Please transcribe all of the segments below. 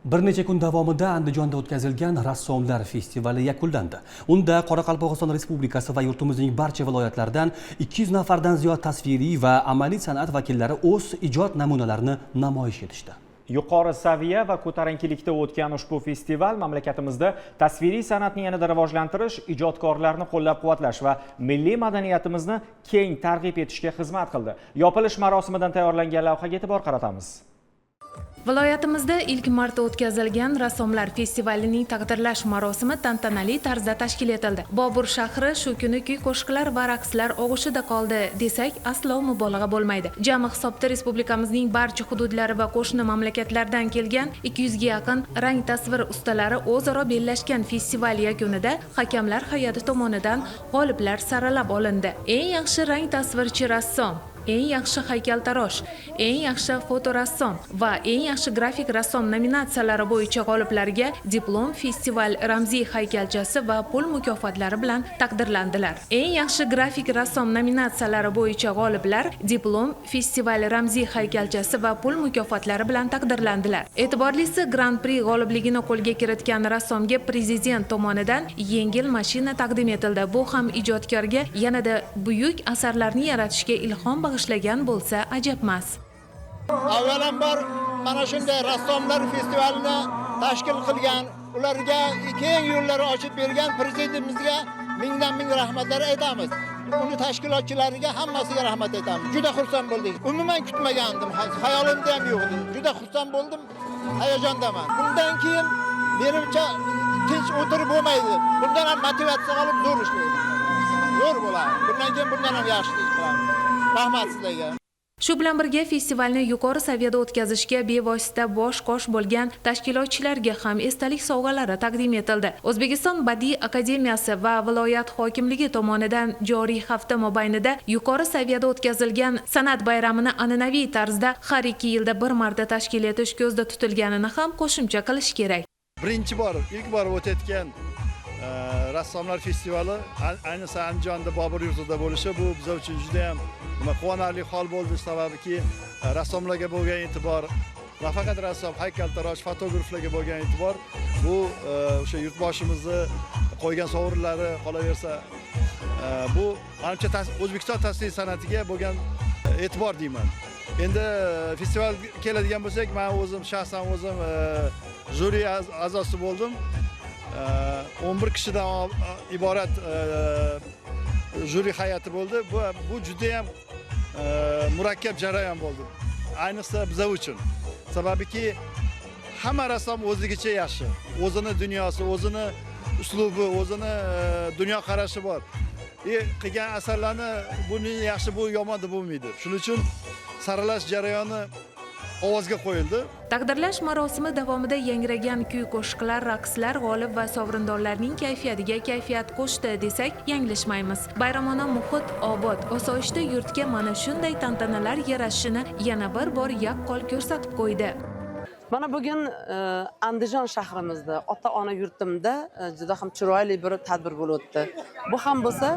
Bir necha kun davomida Andijonda o'tkazilgan rassomlar festivali yakunlandi. Unda Qoraqalpog'iston Respublikasi va yurtimizning barcha viloyatlaridan 200 nafardan ziyod tasviriy va amaliy san'at vakillari o'z ijod namunalarini namoyish etishdi. Yuqori saviya va ko'tarinkilikda o'tgan ushbu festival mamlakatimizda tasviriy san'atni yanada rivojlantirish, ijodkorlarni qo'llab-quvvatlash va milliy madaniyatimizni keng targ'ib etishga xizmat qildi. Yopilish marosimidan tayyorlangan lavhaga e'tibor qaratamiz. Viloyatimizda ilk marta o'tkazilgan rassomlar festivalining taqdirlash marosimi tantanali tarzda tashkil etildi. Bobur shahri shu kuni kuy-qo'shiqlar va raqslar og'ushida qoldi desak, aslo mubolag'a bo'lmaydi. Jami hisobda respublikamizning barcha hududlari va qo'shni mamlakatlardan kelgan 200 ga yaqin rang tasvir ustalari o'zaro bellashgan festival yakunida hakamlar hay'ati tomonidan g'oliblar saralab olindi. Eng yaxshi rang tasvirchi rassom, eng yaxshi haykaltarosh, eng yaxshi fotorassom va eng yaxshi grafik rassom nominatsiyalari bo'yicha g'oliblarga diplom, festival ramziy haykalchasi va pul mukofotlari bilan taqdirlandilar. Eng yaxshi grafik rassom nominatsiyalari bo'yicha g'oliblar diplom, festival ramziy haykalchasi va pul mukofotlari bilan taqdirlandilar. E'tiborlisi, Grand Prix g'olibligini qo'lga kiritgan rassomga prezident tomonidan yengil mashina taqdim etildi. Bu ham ijodkorga yanada buyuk asarlarni yaratishga ilhom bag'ishlagan bo'lsa ajabmas. Avvalambor mana shunday rassomlar festivalini tashkil qilgan, ularga keng yo'llar ochib bergan prezidentimizga mingdan ming rahmatlar aytamiz. Uni tashkilotchilariga hammasiga rahmat aytamiz. Juda xursand bo'ldik. Umuman kutmagandim, xayolimda ham yo'q edi. Juda xursand bo'ldim, hayajondaman. Bundan keyin menimcha tinch o'tirib bo'lmaydi. Bundan ham motivatsiya olib zo'r ishlaydi. Zo'r bo'ladi. Bundan keyin bundan ham yaxshi ish qilamiz. Rahmat sizlarga. Shu bilan birga festivalni yuqori saviyada o'tkazishga bevosita bosh-qosh bo'lgan tashkilotchilarga ham esdalik sovg'alari taqdim etildi. O'zbekiston Badiiy akademiyasi va viloyat hokimligi tomonidan joriy hafta mobaynida yuqori saviyada o'tkazilgan san'at bayramini an'anaviy tarzda har 2 yilda bir marta tashkil etish ko'zda tutilganini ham qo'shimcha qilish kerak. Birinchi bor, ilk bor o'tayotgan rassomlar festivali ayniqsa Andijonda Bobur yurtida bo'lishi bu biz uchun juda ham quvonarli hol bo'ldi, sababki rassomlarga bo'lgan e'tibor, nafaqat rassom, haykaltarosh, fotograflarga bo'lgan e'tibor bu o'sha yurtboshimizni qo'ygan sovrinlari qolaversa bu menimcha O'zbekiston tasviriy san'atiga bo'lgan e'tibor deyman. Endi festival keladigan bo'lsak, men o'zim shaxsan o'zim juri a'zosi bo'ldim. 11 kishidan iborat juri hay'ati bo'ldi. Bu juda ham murakkab jarayon bo'ldi. Ayniqsa bizlar uchun. Sababiki hamma rassom o'zigacha yaxshi. O'zini dunyosi, o'zini uslubi, o'zini dunyo qarashi bor. Qilgan asarlarni buni yaxshi, bu yomon deb bo'lmaydi. Shuning uchun saralash jarayoni ovozga qo'yildi. Taqdirlash marosimi davomida yangragan kuy-qo'shiqlar, raqslar g'olib va sovrindorlarning kayfiyatiga kayfiyat qo'shdi desak, yanglishmaymiz. Bayramona muhit obod, osoyishta yurtga mana shunday tantanalar yarashishini yana bir bor yaqqol ko'rsatib qo'ydi. Mana bugun Andijon shahrimizda, ota-ona yurtimda juda ham chiroyli bir tadbir bo'lib o'tdi. Bu ham bo'lsa,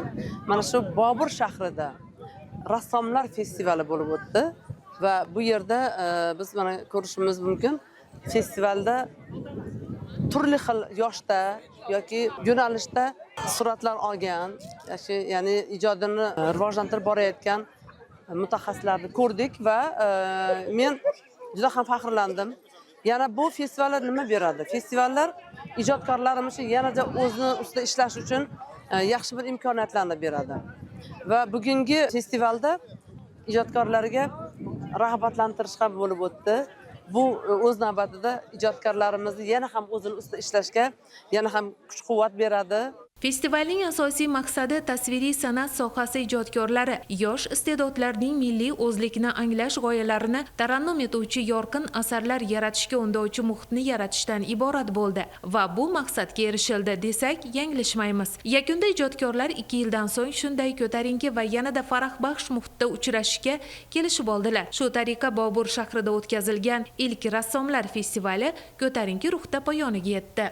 mana shu Bobur shahrida rassomlar festivali bo'lib o'tdi. Va bu yerda biz mana ko'rishimiz mumkin, festivalda turli xil yoshda yoki yo'nalishda suratlar olgan, ya'ni ijodini rivojlantirib borayotgan mutaxassislarni ko'rdik va men juda ham faxrlandim. Yana bu festivallar nima beradi? Festivallar ijodkorlarimiz uchun yanada o'zini ustida ishlash uchun yaxshi bir imkoniyatlarni beradi. Va bugungi festivalda ijodkorlarga rag'batlantirish ham bo'lib o'tdi. Bu o'z navbatida ijodkorlarimizni yana ham o'zini ustida ishlashga yana ham kuch-quvvat beradi. Festivalning asosiy maqsadi tasviriy san'at sohasi ijodkorlari yosh iste'dodlarning milliy o'zlikni anglash g'oyalarini tarannum etuvchi yorqin asarlar yaratishga undovchi muhitni yaratishdan iborat bo'ldi va bu maqsadga erishildi desak, yanglishmaymiz. Yakunda ijodkorlar 2 yildan so'ng shunday ko'tarinki va yanada farahbaxsh muhitda uchrashishga kelishib oldilar. Shu tariqa Bobur shahrida o'tkazilgan ilk rassomlar festivali ko'tarinki ruhda poyoniga yetdi.